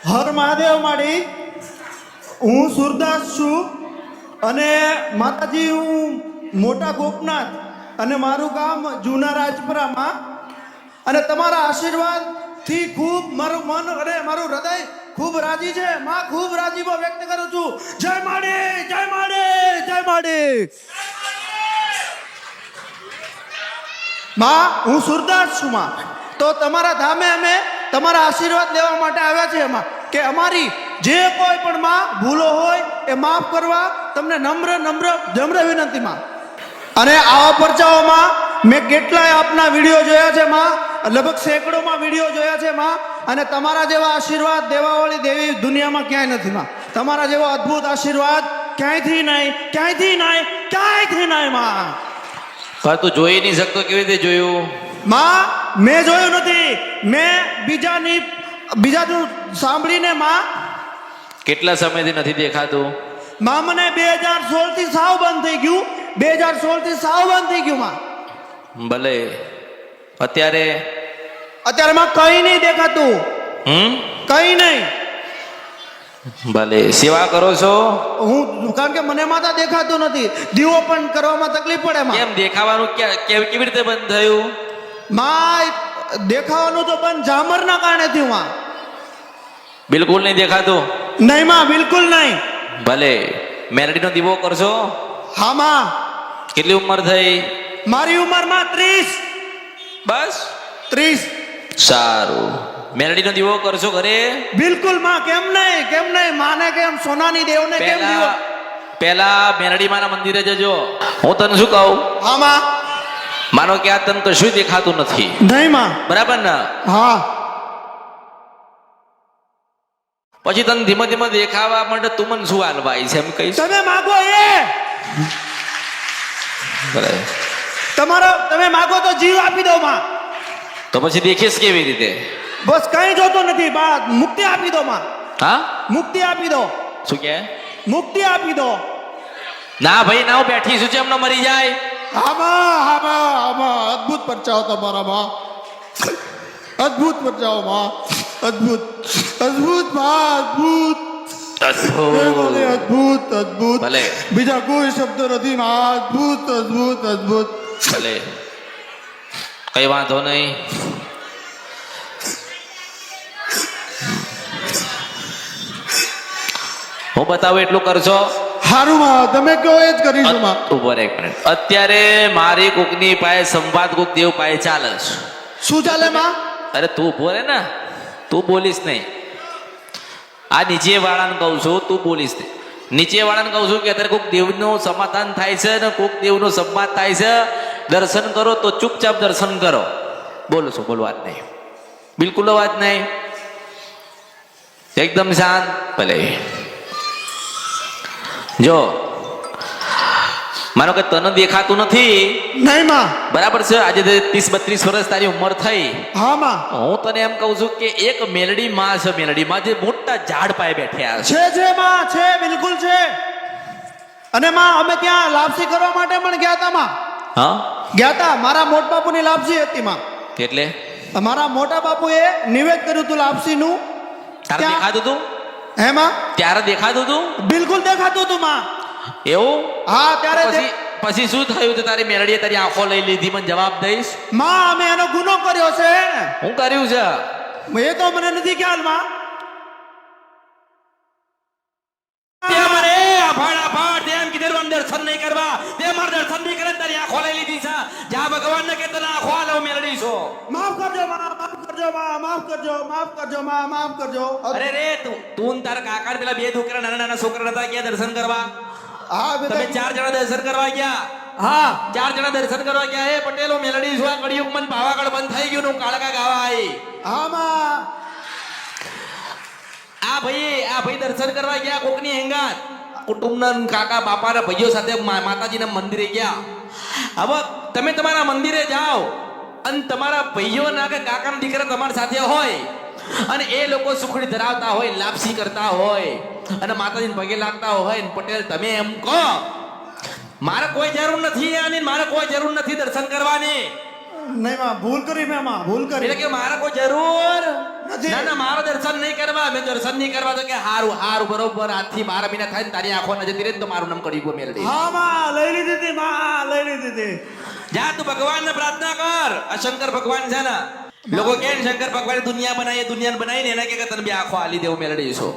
હર મહાદેવ માડી હું સુરદાસ છું અને માતાજી હું મોટા ગોપનાથ અને મારું ગામ જૂના રાજપરામાં અને તમારા આશીર્વાદથી ખૂબ મારું મન અને મારું હૃદય ખૂબ રાજી છે માં ખૂબ રાજીપો વ્યક્ત કરું છું જય માડી જય માડી જય માડી માં હું સુરદાસ છું માં તો તમારા ધામે અમે તમારા આશીર્વાદ લેવા માટે આવ્યા છે એમાં કે અમારી જે કોઈ પણ માં ભૂલો હોય એ માફ કરવા તમને નમ્ર વિનંતી માં અને આવા પરચાઓમાં મેં કેટલાય આપના વિડીયો જોયા છે માં લગભગ સેંકડોમાં વિડીયો જોયા છે માં અને તમારા જેવા આશીર્વાદ દેવાવાળી દેવી દુનિયામાં ક્યાંય નથી માં તમારા જેવો અદ્ભુત આશીર્વાદ ક્યાંયથી નહીં માં પણ તું જોઈ નહીં શકતો કેવી રીતે જોયું માં મેં જોયું નથી મેં બીજાનું સાંભળીને માં કેટલા સમયથી નથી દેખાતું માં મને 2016 થી સાવ બંધ થઈ ગયું 2016 થી સાવ બંધ થઈ ગયું માં ભલે અત્યારે માં કઈ નહીં દેખાતું કઈ નહીં ભલે સેવા કરો છો હું કારણ કે મને માતા દેખાતું નથી દીવો પણ કરવામાં તકલીફ પડે માં કેમ દેખાવાનું કેવી રીતે બંધ થયું માં દેખાવાનું તો બંધ જામરના કારણે થયું માં બિલકુલ નહીં દેખાતું નહીં માં બિલકુલ નહીં ભલે મેલડીનો દીવો કરશો હા માં કેટલી ઉંમર થઈ મારી ઉંમર માં 30 બસ 30 સારું મેલડીનો દીવો કરશો ઘરે બિલકુલ માં કેમ નહીં માને કેમ સોનાની દેવને કેમ દીવો પેલા મેલડી માના મંદિરે જજો હું તને શું કહું હા માં માનો કે આ તને કશું દેખાતું નથી નહીં માં બરાબર ને હા પછી તને ધીમે ધીમે દેખાવા માટે તું મને શું હાલવાય છે એમ કહીશ તમે માગો એ તમે માગો તો જીવ આપી દો માં તો પછી દેખીશ કેવી રીતે બસ કઈ જોતો નથી બા મુક્તિ આપી દો માં હા મુક્તિ આપી દો શું કે મુક્તિ આપી દો ના ભાઈ ના હું બેઠી છું એમને મરી જાય આમાં અદ્ભુત પરચાઓ તમારામાં અદ્ભુત પરચાઓ માં અદ્ભુત ભલે બીજા કોઈ શબ્દ નથી માં અદ્ભુત ભલે કઈ વાંધો નહીં હું બતાવું એટલું કરશો હારું માં તમે કહો એ જ કરીશું માં ઉપર એક મિનિટ અત્યારે મારી કોકની પાસે સંવાદ કોક દેવ પાસે ચાલે છે શું ચાલે માં અરે તું ઉભો રે ને તું બોલીશ નહીં આ નીચે વાળાને કહું છું તું બોલીશ નહીં નીચે વાળાને કહું છું કે અત્યારે કોઈક દેવનું સમાધાન થાય છે ને કોઈક દેવનો સંવાદ થાય છે દર્શન કરો તો ચૂપચાપ દર્શન કરો બોલો છો બોલવા જ નહીં બિલકુલ અવાજ નહીં એકદમ શાંત ભલે જો માનો કે તને દેખાતું નથી નહીં માં બરાબર છે આજે 30-32 વર્ષ તારી ઉંમર થઈ હા માં હું તને એમ કહું છું કે એક મેલડી માં છે મેલડી માં જે મોટા ઝાડ પાયે બેઠ્યા છે માં છે બિલકુલ છે અને માં અમે ત્યાં લાપસી કરવા માટે પણ ગયા હતા માં હા ગયા હતા મારા મોટા બાપુની લાપસી હતી માં એટલે મારા મોટા બાપુએ નિવેદ કર્યું હતું લાપસીનું તારે દેખાતું તું હે માં ત્યારે દેખાતું તું બિલકુલ દેખાતું હતું માં એવું હા ત્યારે પછી શું થયું તો તારી મેલડીએ તારી આંખો લઈ લીધી મને જવાબ દઈશ માં અમે એનો ગુનો કર્યો છે હું કર્યું છે એ તો મને નથી ખ્યાલ માં દર્શન નહીં કરવા તે મારા દર્શન નહીં કરે તારી આંખો લઈ લીધી છે જ્યાં ભગવાન ને કે તને આંખો આલો મેલડી છો માફ કરજો માફ કરજો અરે રે તું તારા કાકા પેલા બે છોકરા નાના છોકરા હતા ગયા દર્શન કરવા હા તમે 4 જણા દર્શન કરવા ગયા હા 4 જણા દર્શન કરવા ગયા એ પટેલો મેલડી છો કડિયુગ મન પાવાગઢ બંધ થઈ ગયું કાળકા ગાવા આવી હા માં આ ભાઈ દર્શન કરવા ગયા કોકની હેંગાત કુટુંબના કાકા બાપાના ભાઈઓ સાથે માતાજીના મંદિરે ગયા હવે તમે તમારા મંદિરે જાઓ અને તમારા ભાઈઓ ના કે કાકાના દીકરા તમારી સાથે હોય અને એ લોકો સુખડી ધરાવતા હોય લાપસી કરતા હોય અને માતાજીને પગે લાગતા હોય પટેલ તમે એમ કહો મારે કોઈ જરૂર નથી અને મારે કોઈ જરૂર નથી દર્શન કરવાની નહીં માં ભૂલ કરી મેં માં ભૂલ કરી એટલે કે મારે કોઈ જરૂર નથી. ના ના મારો દર્શન નહીં કરવા, મેં દર્શન નહીં કરવા તો કે હારું હારું બરોબર આજથી 12 મહિના થાય ને તારી આંખો ન જતી રહે ને તો મારું નામ કળિયુગ મેલડી. હા માં લઈ લીધી હતી, માં લઈ લીધી હતી. જા તું ભગવાનને પ્રાર્થના કર. આ શંકર ભગવાન છે ને, લોકો કહે ને શંકર ભગવાને દુનિયા બનાવી, દુનિયા બનાવીને એને કે તને બે આંખો આલી દેવું મેલડી છો.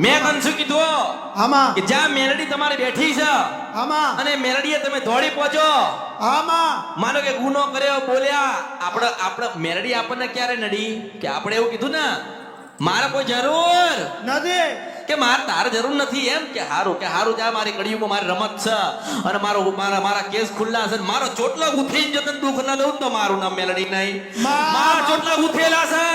મેં તને શું કીધું હા માં, કે જ્યાં મેલડી તમારી બેઠી છે હા માં, અને મેલડીએ તમે દોડી પહોંચો, હા માં, માનો કે ગુનો કર્યો બોલ્યા, આપણે મેલડી આપણને ક્યારે નડી કે આપણે એવું કીધું ને મારે કોઈ જરૂર નથી. કે મારે તારે જરૂર નથી એમ કે હારું જા મારી કડીયુમાં મારી રમત છે અને મારા કેસ ખુલ્લા છે ને મારો ચોટલો ઉઠીને જો તને દુઃખ ન દઉં તો મારું નામ મેલડી નહીં. મારા ચોટલા ઉઠેલા છે,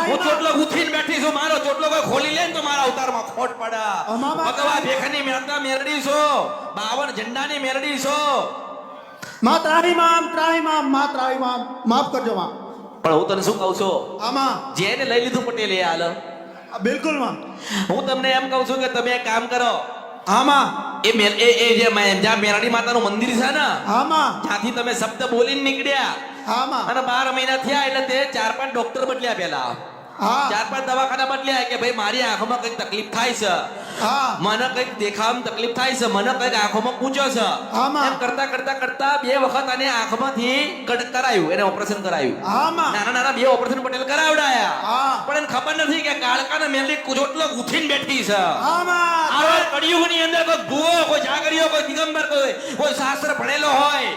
હું ચોટલો ઉઠીને બેઠી છું, મારો ચોટલો કોઈ ખોલી લે ને તો મારા અવતારમાં ખોટ પડે. ભગવા ભેખાની મેળતા મેલડી છો, 52 ઝંડાની મેલડી છો. માં ત્રાહીમામ, ત્રાહીમામ, માં ત્રાહીમામ, માફ કરજો માં. પણ હું તને શું કહું છું, આમાં જેને લઈ લીધું પટેલે હાલ, બિલકુલ માં. હું તમને એમ કહું છું કે તમે એક કામ કરો, આમાં જ્યાં મેલડી માતાનું મંદિર છે ને આમાં ત્યાંથી તમે શબ્દ બોલીને નીકળ્યા આમાં અને 12 મહિના થયા એટલે તે 4-5 ડોક્ટર બદલ્યા પેલા, હા 4-5 દવાખાના બદલ્યા કે ભાઈ મારી આંખોમાં કઈક તકલીફ થાય છે, હા મને કઈક દેખાવામાં તકલીફ થાય છે, મને કઈક આંખોમાં પૂંચો છે. આમાં. એમ કરતા 2 વખત આને આંખમાંથી કરાયું, એને ઓપરેશન કરાયું. આમાં નાના 2 ઓપરેશન પટેલ કરાવડાયા. હા. પણ એને ખબર નથી કે કાળકાના મેલડી ચોટલો ગુથીને બેઠી છે. આમાં આ કળિયુગની અંદર કોઈ ભૂવો, કોઈ જાગરીઓ, કોઈ દિગંબર, કોઈ શાસ્ત્ર ભણેલો હોય,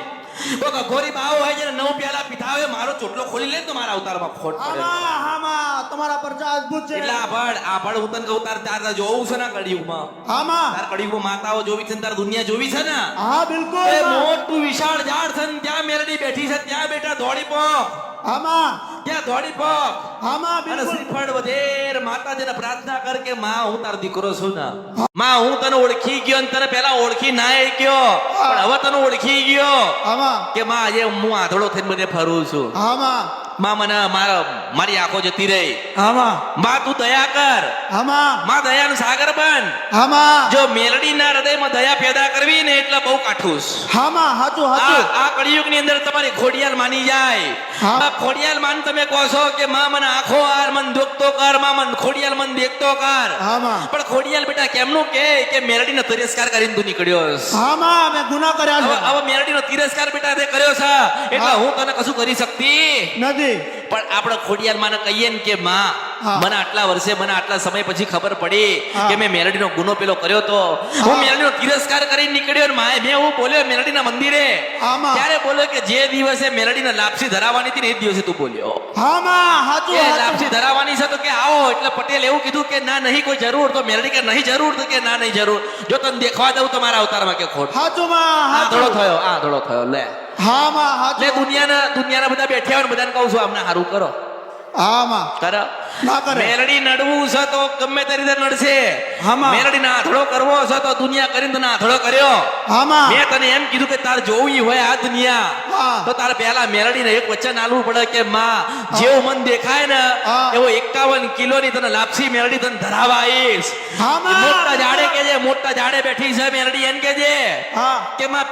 કોઈ અઘોરી બાવો હોય જેને 9 પ્યાલા પીધા હોય, મારો ચોટલો ખોલી લે તો મારા અવતારમાં ખોટ પડે. આમાં તમારા પરચા અદ્ભુત છે. એટલે આભળ હું તને કહું તાર જોવું છે ને કળિયુગમાં, આમાં તાર કળિયુગમાં માતાઓ જોવી છે ને તાર દુનિયા જોવી છે ને, હા બિલકુલ એ માં. મોટું વિશાળ ઝાડ છે ને ત્યાં મેલડી બેઠી છે, ત્યાં બેટા દોડી પોક, આમાં ત્યાં દોડી પોક આમાં અને બિલકુલ. શ્રીફળ વધેર માતાજીને પ્રાર્થના કર કે માં હું તારો દીકરો છું ને, માં હું તને ઓળખી ગયો ને તને પહેલા ઓળખી ના ગયો પણ હવે તને ઓળખી ગયો આમાં કે માં આજે હું આંધળો થઈને બધે ફરું છું. આમાં માં મને મારી આંખો જતી રહી, આમાં માં તું દયા કર, આમાં માં દયાનો સાગર બન. આમાં જો મેલડીના હૃદયમાં દયા પેદા કરવી ને એટલે બહુ કાઠું છે. આમાં હાચું હાચું. આ કળિયુગની અંદર તમારી ખોડિયાલ માની જાય. હા. આ ખોડિયાલ માન તમે કહો છો કે માં મને આંખો આર, મન દુખતો કર, માં મન ખોડિયાલ મન દેખતો કર. આમાં પણ ખોડિયાલ બેટા કેમનું કે મેલડીનો તિરસ્કાર કરીને તું નીકળ્યો છે. આમાં મેં ગુનાહ કર્યા છે. હવે મેલડીનો તિરસ્કાર બેટા તે કર્યો છે એટલે હું તને કશું કરી શકતી નથી. પણ આપણે ખોડિયાલ માને કહીએ ને કે માં હા. મને આટલા વર્ષે, મને આટલા સમય પછી ખબર પડી હા. કે મેં મેલડીનો ગુનો પેલો કર્યો તો, હું મેલડીનો તિરસ્કાર કરીને નીકળ્યો ને માએ મેં હું બોલ્યો મેલડીના મંદિરે, આમાં. ત્યારે બોલ્યો કે જે દિવસે મેલડીને લાપસી ધરાવવાની હતી ને એ જ દિવસે તું બોલ્યો આમાં હાચું એ હાચું. લાપસી ધરાવવાની છે તો કે આવો, એટલે પટેલ એવું કીધું કે ના નહીં કોઈ જરૂર, તો મેલડી કે નહીં જરૂર, તો કે ના નહીં જરૂર, જો તને દેખવા દઉં તો મારા અવતારમાં કે ખોટ. હાચું માં આ હાચું. ધડો થયો લે. હા માં એટલે હાચું. દુનિયાના બધા બેઠ્યા હોય ને બધાને કહું છું આમને સારું કરો. આમાં કરો. ના કરે. મેલડી નડવું છે તો ગમે તે રીતે નડશે. આમાં. મેલડી ના આથડો કરવો છે તો દુનિયા કરીને તને આથડો કર્યો. આમાં મેં તને એમ કીધું કે તાર જોવી હોય આ દુનિયા હા. તો તારે પહેલા મેલડીને એક વચન આલવું પડે કે માં જેવું મન દેખાય ને હા. એવો 51 કિલોની તને લાપસી મેલડી તને ધરાવા આવીશ. આમાં. એ મોટા ઝાડે કેજે, મોટા ઝાડે બેઠી છે મેલડી એમ કેજે હા. કે માં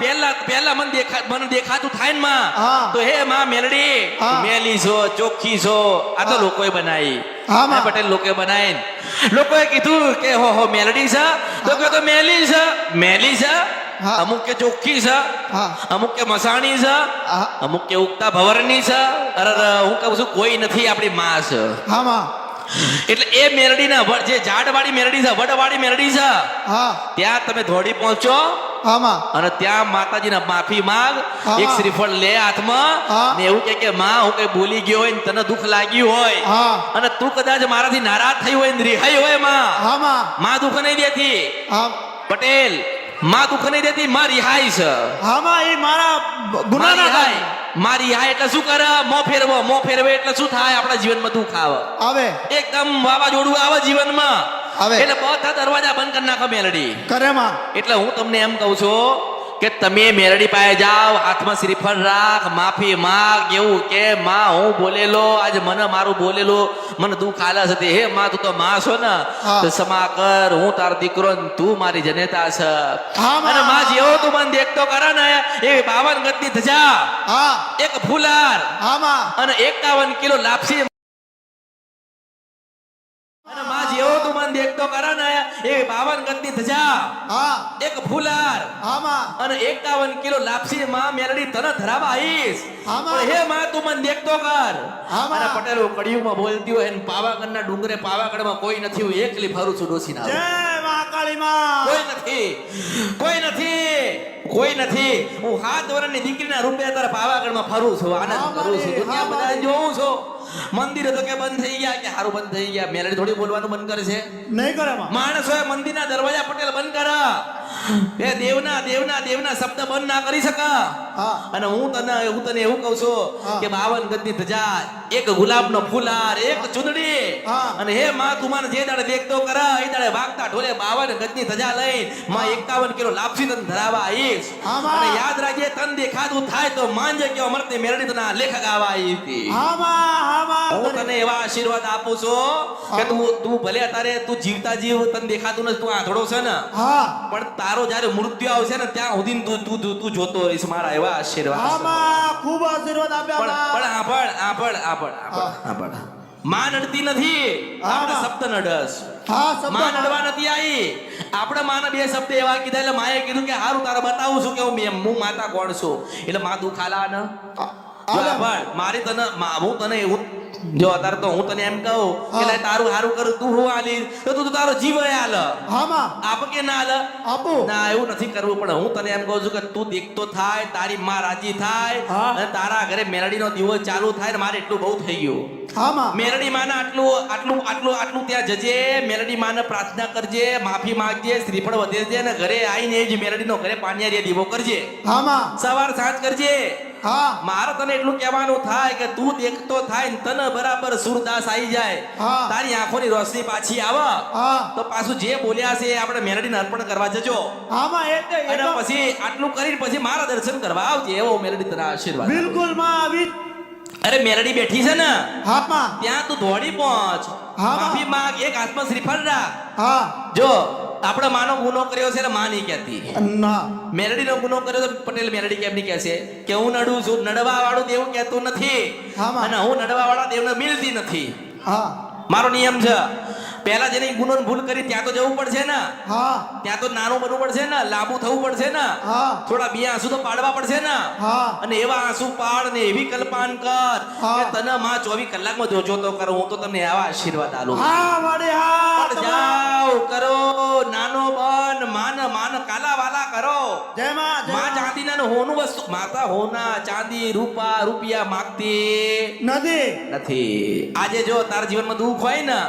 પહેલા મને દેખાતું થાય ને માં હા. તો હે માં મેલડી હા. મેલી છો, ચોખ્ખી છો. આ તો હા. લોકોએ બનાવી, હા, માં. આ પટેલ લોકોએ બનાવી. લોકોએ કીધું કે હો મેલડી છે, લોકો તો મેલી છે. હા. અમુક કે ચોખ્ખી છે, હા. અમુક કે મસાણી છે, હા. અમુક કે ઉગતા ભવરની છે. અરે હું કહું છું કોઈ નથી, આપણી માં છે. આમાં એટલે એ મેલડીના જે ઝાડવાળી મેલડી છે, વડવાળી મેલડી છે, હા. ત્યાં તમે દોડી પહોંચો આમાં અને ત્યાં માતાજીને માફી માંગ, હા. એક શ્રીફળ લે હાથમાં હા. ને એવું કે માં હું કઈ બોલી ગયો હોય ને તને દુઃખ લાગ્યું હોય હા. અને તું કદાચ મારાથી નારાજ થઈ હોય ને રિહાઈ હોય આમાં માં દુઃખ નહીં દેતી. આમ પટેલ માં દુઃખ નહીં દેતી, માં રિહાઈ છે. આમાં એ મારા ગુનાહ ના થાય. માં રિહાઈ એટલે શું કરે? મોં ફેરવે એટલે શું થાય? આપણા જીવનમાં દુઃખ આવે, આવે એકદમ વાવાઝોડું આવે જીવનમાં, આવે. એટલે બધા દરવાજા બંધ કરી નાખો મેલડી. કરે માં. એટલે હું તમને એમ કહું છું કે તમે મેલડી પાસે જાઓ, હાથમાં શ્રીફળ રાખ, માફી માંગ, એવું કે માં હું બોલેલો, આજે મને મારું બોલેલું મને દુઃખ આલે છે તે હે માં તું તો માં છો ને, હા. તો ક્ષમા કર, હું તારો દીકરો ને તું મારી જનેતા છે. હા, માં. અને માં જેવો તું મને દેખતો કરે ને એ 52 ગજની ધજા, હા. એક ફુલાર આમાં અને 51 કિલો લાપસી દેખતો કરે ને એ 52 ગજની ધજા, હા એક ફૂલાર હા માં અને 51 કિલો લાપસી માં મેલડી તને ધરાવા આવીશ. હા, માં. પણ હે માં તું મને દેખતો કર. હા, માં. અને પટેલો કડિયુગમાં બોલતી હોય ને પાવાગઢના ડુંગરે પાવાગઢમાં કોઈ નથી, હું એકલી ફરું છું ડોસીના. જય મહાકાળી માં. કોઈ નથી, કોઈ નથી, કોઈ નથી. હું 7 વર્ષની દીકરીના રૂપે અત્યારે પાવાગઢમાં ફરું છું, આનંદ હા, કરું છું, મારી, દુનિયા હા, બધા મારી. જોઉં છું. મંદિર તો કે બંધ થઈ ગયા કે હારું બંધ થઈ ગયા. મેલડી થોડી બોલવાનું બંધ કરે છે? નહીં કરે માં. માણસોએ મંદિરના દરવાજા પટેલ બંધ કર. એ દેવના દેવના દેવના શબ્દ બંધ ના કરી શકે. હા અને હું તને એવું કહું છું હા. કે 52 ગજની ધજા, એક ગુલાબનો ફૂલાર, એક ચુંદડી. હા. અને હે માં તું મને જે દાડે દેખતો કર એ દાડે વાગતા ઢોલે 52 ગજની ધજા લઈ માં 51 કિલો લાપસી તને ધરાવા આવીશ. હા, માં. અને યાદ રાખજે તન દેખાતું થાય તો માંજે કે અમરતી મેરડી તને આ લેખક આવા આવી હતી. હા માં હા માં. હું તને એવા આશીર્વાદ આપું છું કે તું ભલે અત્યારે તું જીવતા જીવ તને દેખાતું નથી, તું આંધળો છે ને, હા પણ તારો જ્યારે મૃત્યુ આવશે ને ત્યાં સુધી તું જોતો રહીશ. મારા એવા આશીર્વાદ હા છે. માં ખૂબ આશીર્વાદ આપ્યા પણ માં. પણ આભળ માં નડતી નથી, હા, આપણે માં. શબ્દ નડસ. હા શબ્દ માં નડવા નથી આવી. આપણે માના 2 શબ્દ એવા કીધા એટલે માએ કીધું કે હારું તારે બતાવું છું કે હું માતા કોણ છું. એટલે માં તું ખાલા ને જો આભળ મારી તને હું તને એવું જો અત્યારે તો હું તને એમ કહું કે લે તારું હારું કરું તું હું આલી તો તું તારો જીવ હાલ હા માં આપ કે ના હાલ. આપો. ના એવું નથી કરવું, પણ હું તને એમ કહું છું કે તું દેખતો થાય, તારી માં રાજી થાય હા. અને તારા ઘરે મેલડીનો દીવો ચાલુ થાય ને મારે એટલું બહુ થઈ ગયું. હા માં મેલડી માને આટલું ત્યાં જજે, મેલડી માને પ્રાર્થના કરજે, માફી માંગજે, શ્રીફળ વધેરજે ને ઘરે આવીને જ મેલડીનો ઘરે પાણીયારી દીવો કરજે, હા માં સવાર સાંજ કરજે. હા મારે તને એટલું કહેવાનું થાય કે તું દેખતો થાય ને તને બરાબર સુરદાસ આવી જાય, હા. તારી આંખોની રોશની પાછી આવે હા તો પાછું જે બોલ્યા છે એ આપણે મેલડીને અર્પણ કરવા જજો. હા માં એટલે અને પછી આટલું કરીને પછી મારા દર્શન કરવા આવજે, એવો મેલડી તને આશીર્વાદ. બિલકુલ માં આવી. અરે મેલડી બેઠી છે ને હા માં ત્યાં તું દોડી પહોંચ, હા, માફી માંગ, એક હાથમાં શ્રીફળ રાખ. હા જો આપણે માનો ગુનો કર્યો છે ને માં નહીં કહેતી, ના મેલડીનો ગુનો કર્યો તો પટેલ મેલડી કેમ નહીં કહેશે કે હું નડું છું? નડવા વાળું દેવ કહેતું નથી હા, માં. અને હું નડવા વાળા દેવને મિલતી નથી. હા મારો નિયમ છે, પહેલા જેની ગુનો ભૂલ કરી ત્યાં તો જવું પડશે ને, હા ત્યાં તો નાનું બનવું પડશે ને, લાંબુ થવું પડશે ને, હા થોડા 2 આંસુ તો પાડવા પડશે ને. હા અને એવા આંસુ પાડ ને એવી કલ્પાન કર હા. કે તને માં 24 કલાકમાં જોજો તો કરો. હું તો તમને આવા આશીર્વાદ આલું. હા મારે હા પણ જાઓ કરો, નાનો બન, માન કાલા વાલા કરો. જય માં જય માં ચાંદીના ને હોનું વસ્તુ, માતા હોના ચાંદી રૂપિયા માંગતી નદી. નથી. આજે જો તારા જીવનમાં દુઃખ હોય ને